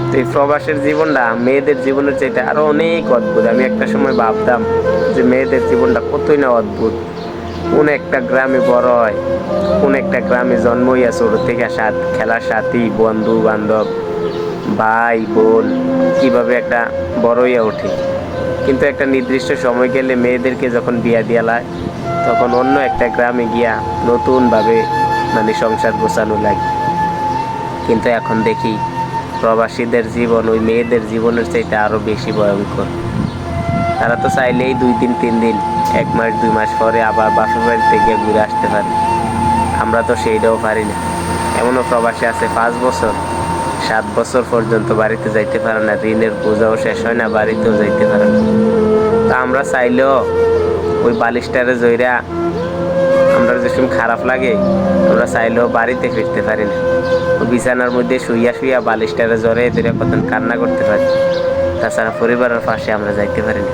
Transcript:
তো এই প্রবাসের জীবনটা মেয়েদের জীবনের চাইতে আরো অনেক অদ্ভুত। আমি একটা সময় ভাবতাম যে মেয়েদের জীবনটা কতই না অদ্ভুত। কোন একটা গ্রামে বড় হয়, কোন একটা গ্রামে জন্ম হইয়া ছোট থেকে খেলার সাথী, বন্ধু বান্ধব, ভাই বোন, কিভাবে একটা বড় হইয়া ওঠে। কিন্তু একটা নির্দিষ্ট সময় গেলে মেয়েদেরকে যখন বিয়া দিয়ালায়, তখন অন্য একটা গ্রামে গিয়া নতুনভাবে মানে সংসার গোছানো লাগে। কিন্তু এখন দেখি প্রবাসীদের জীবন ওই মেয়েদের জীবনের চাইতে আরো বেশি ভয়ঙ্কর। তারা তো চাইলেই 2 দিন 3 দিন, 1 মাস 2 মাস পরে আবার বাপের বাড়িতে গিয়ে ঘুরে আসতে পারে। আমরা তো সেইটাও পারি না। এমনও প্রবাসী আছে 5 বছর 7 বছর পর্যন্ত বাড়িতে যাইতে পারে না, ঋণের বোঝাও শেষ হয় না, বাড়িতেও যাইতে পারে না। তা আমরা চাইলেও ওই বালিশটারে জইরা আমরা যেসব খারাপ লাগে, আমরা চাইলেও বাড়িতে ফিরতে পারি না। ও বিছানার মধ্যে শুইয়া শুইয়া বালিশটারে জ্বরে ধরে কত কান্না করতে পারি, তাছাড়া পরিবারের পাশে আমরা যাইতে পারি না।